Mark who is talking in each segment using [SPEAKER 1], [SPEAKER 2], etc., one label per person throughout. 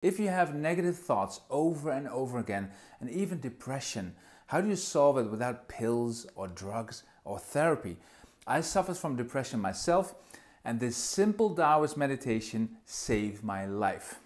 [SPEAKER 1] If you have negative thoughts over and over again, and even depression, how do you solve it without pills or drugs or therapy? I suffered from depression myself, and this simple Daoist meditation saved my life.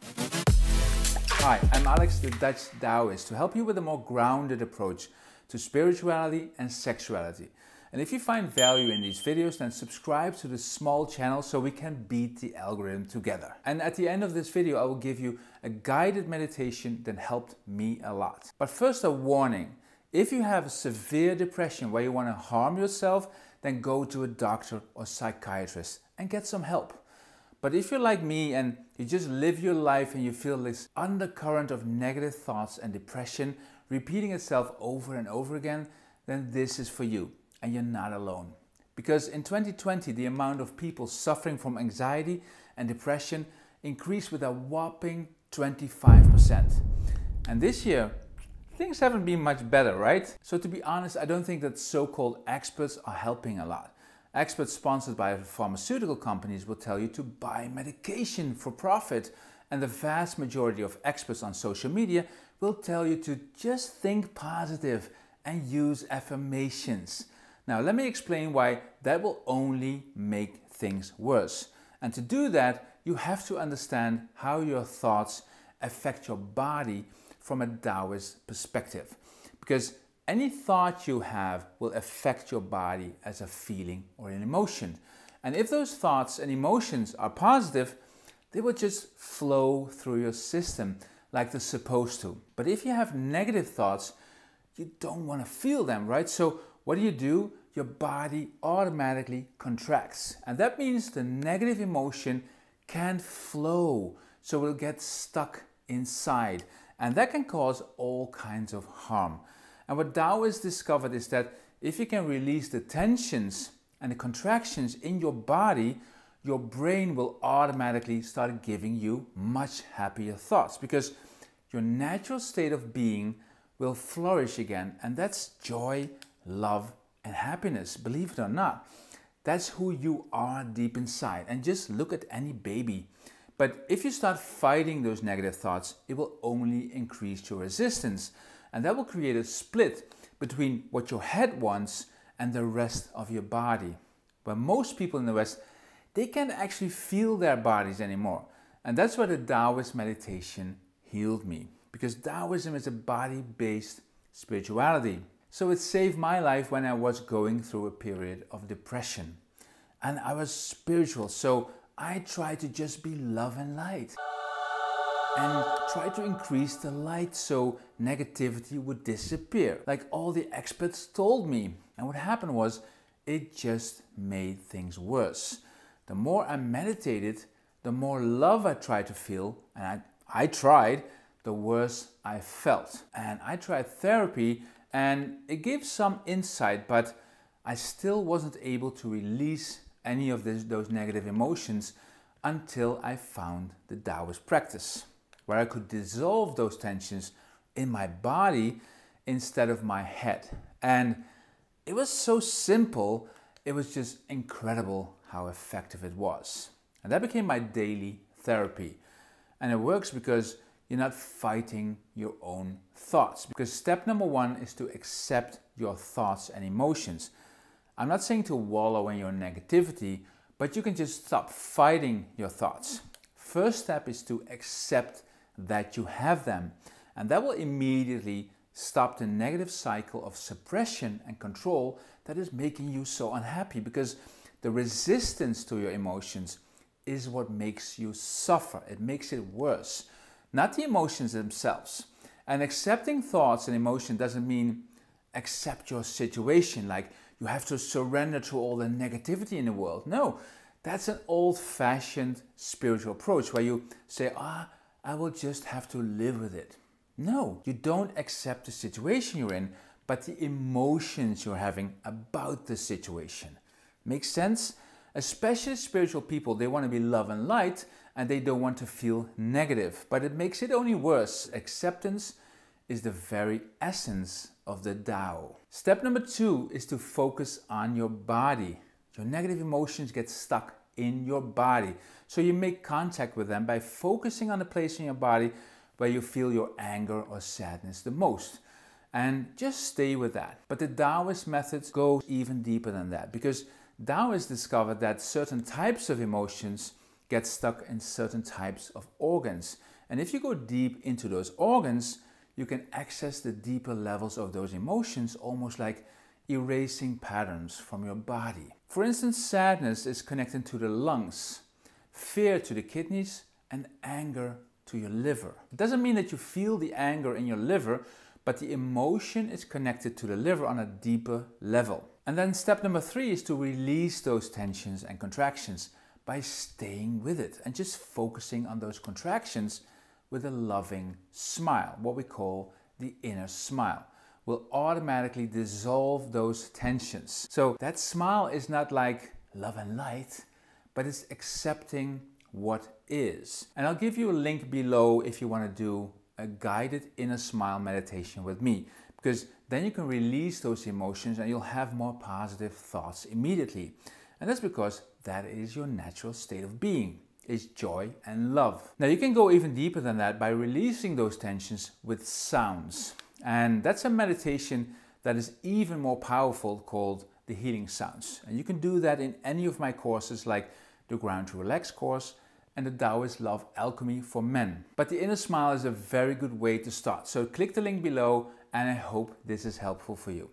[SPEAKER 1] Hi, I'm Alex, the Dutch Daoist, to help you with a more grounded approach to spirituality and sexuality. And if you find value in these videos, then subscribe to this small channel so we can beat the algorithm together. And at the end of this video, I will give you a guided meditation that helped me a lot. But first, a warning. If you have severe depression where you want to harm yourself, then go to a doctor or psychiatrist and get some help. But if you're like me and you just live your life and you feel this undercurrent of negative thoughts and depression repeating itself over and over again, then this is for you. And you're not alone. Because in 2020, the amount of people suffering from anxiety and depression increased with a whopping 25%. And this year, things haven't been much better, right? So to be honest, I don't think that so-called experts are helping a lot. Experts sponsored by pharmaceutical companies will tell you to buy medication for profit. And the vast majority of experts on social media will tell you to just think positive and use affirmations. Now, let me explain why that will only make things worse. And to do that, you have to understand how your thoughts affect your body from a Daoist perspective. Because any thought you have will affect your body as a feeling or an emotion. And if those thoughts and emotions are positive, they will just flow through your system like they're supposed to. But if you have negative thoughts, you don't want to feel them, right? So what do? Your body automatically contracts. And that means the negative emotion can't flow. So it'll get stuck inside. And that can cause all kinds of harm. And what Daoists discovered is that if you can release the tensions and the contractions in your body, your brain will automatically start giving you much happier thoughts. Because your natural state of being will flourish again. And that's joy, love, and happiness. Believe it or not, that's who you are deep inside. And just look at any baby. But if you start fighting those negative thoughts, it will only increase your resistance. And that will create a split between what your head wants and the rest of your body. Where most people in the West, they can't actually feel their bodies anymore. And that's where the Daoist meditation healed me. Because Daoism is a body-based spirituality. So it saved my life when I was going through a period of depression. And I was spiritual, so I tried to just be love and light. And try to increase the light so negativity would disappear, like all the experts told me. And what happened was, it just made things worse. The more I meditated, the more love I tried to feel, and I tried, the worse I felt. And I tried therapy, and it gave some insight, but I still wasn't able to release any of those negative emotions until I found the Daoist practice, where I could dissolve those tensions in my body instead of my head. And it was so simple, it was just incredible how effective it was. And that became my daily therapy. And it works because you're not fighting your own thoughts. Because step number one is to accept your thoughts and emotions. I'm not saying to wallow in your negativity, but you can just stop fighting your thoughts. First step is to accept that you have them. And that will immediately stop the negative cycle of suppression and control that is making you so unhappy. Because the resistance to your emotions is what makes you suffer. It makes it worse. Not the emotions themselves. And accepting thoughts and emotion doesn't mean accept your situation, like you have to surrender to all the negativity in the world. No, that's an old-fashioned spiritual approach where you say, I will just have to live with it. No, you don't accept the situation you're in, but the emotions you're having about the situation. Makes sense? Especially spiritual people, they want to be love and light, and they don't want to feel negative. But it makes it only worse. Acceptance is the very essence of the Tao. Step number two is to focus on your body. Your negative emotions get stuck in your body. So you make contact with them by focusing on the place in your body where you feel your anger or sadness the most. And just stay with that. But the Daoist methods go even deeper than that, because Daoists discovered that certain types of emotions get stuck in certain types of organs. And if you go deep into those organs, you can access the deeper levels of those emotions, almost like erasing patterns from your body. For instance, sadness is connected to the lungs, fear to the kidneys, and anger to your liver. It doesn't mean that you feel the anger in your liver, but the emotion is connected to the liver on a deeper level. And then step number 3 is to release those tensions and contractions by staying with it and just focusing on those contractions with a loving smile, what we call the inner smile. Will automatically dissolve those tensions. So that smile is not like love and light, but it's accepting what is. And I'll give you a link below if you want to do a guided inner smile meditation with me, because then you can release those emotions and you'll have more positive thoughts immediately. And that's because that is your natural state of being, is joy and love. Now you can go even deeper than that by releasing those tensions with sounds. And that's a meditation that is even more powerful, called the healing sounds. And you can do that in any of my courses, like the Ground to Relax course and the Daoist Love Alchemy for Men. But the inner smile is a very good way to start. So click the link below, and I hope this is helpful for you.